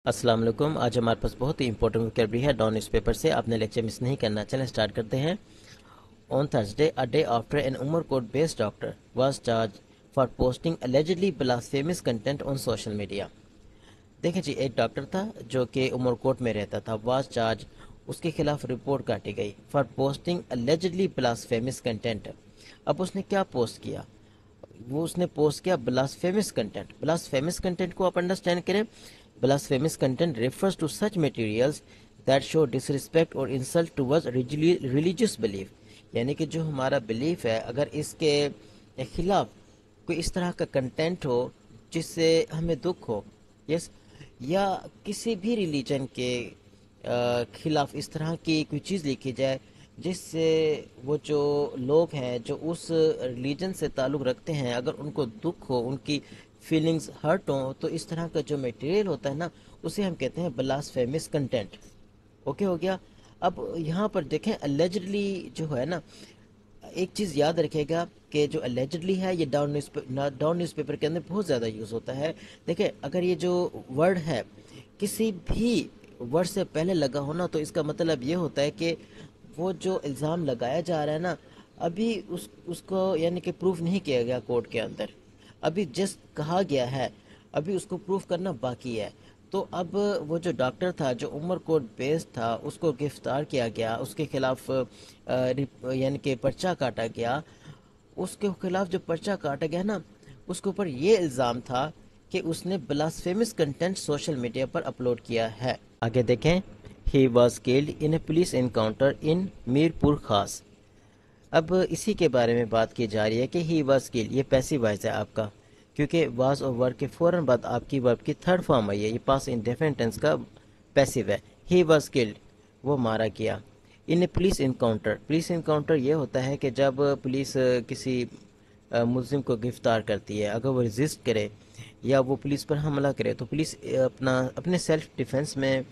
अस्सलाम वालेकुम। आज हमारे पास बहुत ही इंपॉर्टेंट वोकैबुलरी है डॉन न्यूज़पेपर से। आपने लेक्चर मिस नहीं करना। चलें स्टार्ट करते हैं। On Thursday a day after an Umerkot based doctor was charged for posting allegedly blasphemous content on social media. देखें जी, एक डॉक्टर था जो कि उमरकोट में रहता था। वाज चार्ज, उसके खिलाफ रिपोर्ट काटी गई for posting allegedly blasphemous content. अब उसने क्या पोस्ट किया? वो उसने पोस्ट किया ब्लास्फेमस कंटेंट। ब्लास्फेमस कंटेंट को आप अंडरस्टैंड करें। Blasphemous content refers to such materials that show disrespect और इंसल्ट टुवर्ड्स रिलीजियस बिलीफ। यानी कि जो हमारा बिलीफ है, अगर इसके खिलाफ कोई इस तरह का कंटेंट हो जिससे हमें दुख हो, यस, या किसी भी रिलीजन के खिलाफ इस तरह की कोई चीज़ लिखी जाए जिससे वो जो लोग हैं जो उस रिलीजन से ताल्लुक़ रखते हैं, अगर उनको दुख हो, उनकी फीलिंग्स हर्ट हो, तो इस तरह का जो मटेरियल होता है ना, उसे हम कहते हैं ब्लास्फेमस कंटेंट। ओके हो गया। अब यहाँ पर देखें, अलेजडली जो है ना, एक चीज़ याद रखिएगा कि जो अलेजडली है ये डाउन न्यूज़पेपर के अंदर बहुत ज़्यादा यूज़ होता है। देखिए, अगर ये जो वर्ड है किसी भी वर्ड से पहले लगा हो ना, तो इसका मतलब ये होता है कि वो जो इल्ज़ाम लगाया जा रहा है ना, अभी उसको यानी कि प्रूफ नहीं किया गया कोर्ट के अंदर। अभी जस्ट कहा गया है, अभी उसको प्रूफ करना बाकी है। तो अब वो जो डॉक्टर था जो उमरकोट बेस्ड था, उसको गिरफ्तार किया गया, उसके खिलाफ यानी कि पर्चा काटा गया। उसके खिलाफ जो पर्चा काटा गया ना, उसके ऊपर ये इल्ज़ाम था कि उसने ब्लास्फेमस कंटेंट सोशल मीडिया पर अपलोड किया है। आगे देखें। He was killed in A police encounter in Mirpur खास। अब इसी के बारे में बात की जा रही है कि ही वॉज किल्ड, ये पैसिव वॉइस है आपका, क्योंकि वाज और वर्ब के फ़ौरन बाद आपकी वर्ब की थर्ड फॉर्म आई है। ये पास इंडेफिनिट टेंस का पैसिव है। ही वॉज किल्ड, वो मारा गया। इन ए पुलिस इनकाउंटर, पुलिस इनकाउंटर ये होता है कि जब पुलिस किसी मुल्जिम को गिरफ्तार करती है, अगर वो रेजिस्ट करे या वो पुलिस पर हमला करे, तो पुलिस अपने सेल्फ डिफेंस में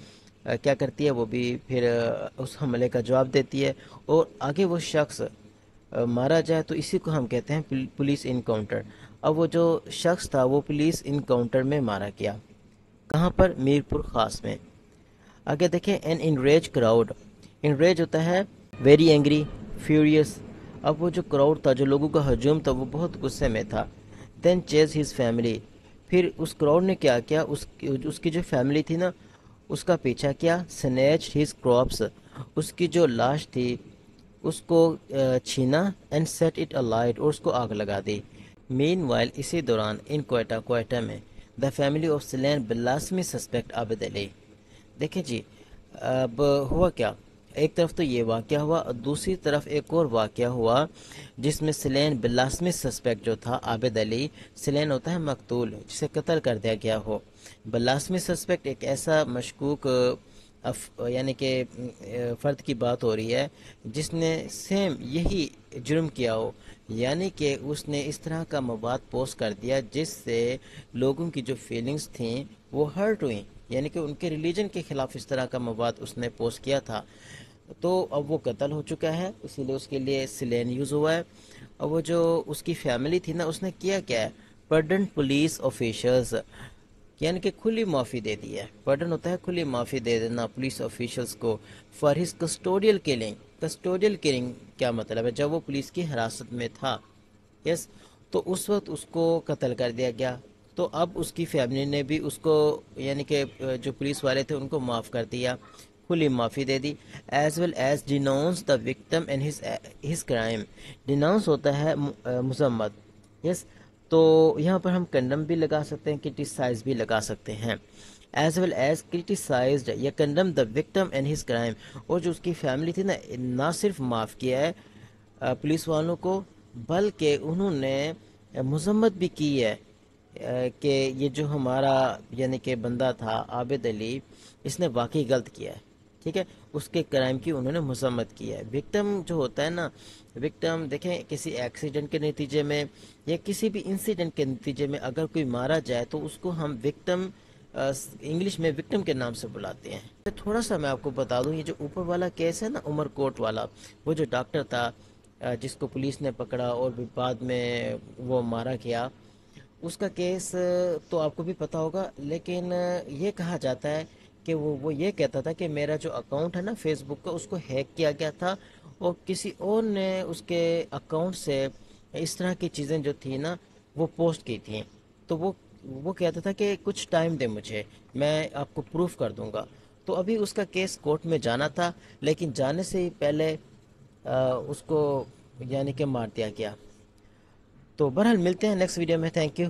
क्या करती है, वो भी फिर उस हमले का जवाब देती है और आगे वो शख्स मारा जाए, तो इसी को हम कहते हैं पुलिस इनकाउंटर। अब वो जो शख्स था वो पुलिस इनकाउंटर में मारा गया। कहाँ पर? मीरपुर खास में। आगे देखें। एन इनरेज क्राउड, इनरेज होता है वेरी एंग्री, फ्यूरियस। अब वो जो क्राउड था, जो लोगों का हजूम था, वो बहुत गुस्से में था। देन चेज हिज फैमिली, फिर उस क्राउड ने क्या किया, उसकी जो फैमिली थी ना, उसका पीछा किया। स्नैच हिज क्रॉप्स, उसकी जो लाश थी उसको छीना। एंड सेट इट अलाइट, और उसको आग लगा दी। मीन वाइल, इसी दौरान इन कोयटा, कोयटा में द फैमिली ऑफ स्लैन बिलासमी सस्पेक्ट आबिद अली। देखें जी, अब हुआ क्या, एक तरफ तो ये वाक़या हुआ और दूसरी तरफ एक और वाक़या हुआ जिसमें सिलेन बिलासमी सस्पेक्ट जो था आबिद अली, सिलेन होता है मकतूल, जिसे कत्ल कर दिया गया हो। बिलासमी सस्पेक्ट एक ऐसा मशकूक यानी कि फ़र्द की बात हो रही है जिसने सेम यही जुर्म किया हो, यानी कि उसने इस तरह का मवाद पोस्ट कर दिया जिससे लोगों की जो फीलिंग्स थी वो हर्ट हुई, यानी कि उनके रिलीजन के खिलाफ इस तरह का मवाद उसने पोस्ट किया था। तो अब वो कत्ल हो चुका है, इसीलिए उसके लिए सिलेन यूज़ हुआ है। और वो जो उसकी फैमिली थी ना, उसने किया क्या है, पर्डन पुलिस ऑफिशल्स, यानी कि खुली माफ़ी दे दी है। पर्डन होता है खुली माफ़ी दे देना पुलिस ऑफिशल्स को for his custodial killing. Custodial killing क्या मतलब है? जब वो पुलिस की हिरासत में था, यस, तो उस वक्त उसको कत्ल कर दिया गया। तो अब उसकी फैमिली ने भी उसको, यानी कि जो पुलिस वाले थे उनको माफ़ कर दिया, खुली माफ़ी दे दी। As well as denounce the victim and his crime. Denounce होता है मजम्मत, यस। तो यहाँ पर हम कंडम भी लगा सकते हैं, क्रिटिसाइज भी लगा सकते हैं। एज वेल एज क्रिटिसाइज्ड या condemn the victim and his crime. और जो उसकी फैमिली थी ना सिर्फ माफ़ किया है पुलिस वालों को, बल्कि उन्होंने मजम्मत भी की है कि ये जो हमारा यानी कि बंदा था आबिद अली, इसने वाकई गलत किया है, ठीक है। उसके क्राइम की उन्होंने मजम्मत की है। विक्टिम जो होता है ना, विक्टिम देखें, किसी एक्सीडेंट के नतीजे में या किसी भी इंसिडेंट के नतीजे में अगर कोई मारा जाए तो उसको हम विक्टिम इंग्लिश में विक्टिम के नाम से बुलाते हैं। तो थोड़ा सा मैं आपको बता दूं, ये जो ऊपर वाला केस है ना, उमरकोट वाला, वो जो डॉक्टर था जिसको पुलिस ने पकड़ा और भी बाद में वो मारा गया, اس کا کیس تو آپ کو بھی پتہ ہوگا، لیکن یہ کہا جاتا ہے کہ وہ یہ کہتا تھا کہ میرا جو اکاؤنٹ ہے نا فیس بک کا، اس کو ہیک کیا گیا تھا، اور کسی اور نے اس کے اکاؤنٹ سے اس طرح کی چیزیں جو تھیں نا وہ پوسٹ کی تھیں. تو وہ کہتا تھا کہ کچھ ٹائم دے مجھے، میں آپ کو پروف کر دوں گا. تو ابھی اس کا کیس کورٹ میں جانا تھا، لیکن جانے سے ہی پہلے اس کو یعنی کہ مار دیا گیا. تو بہرحال ملتے ہیں نیکسٹ ویڈیو میں. Thank you.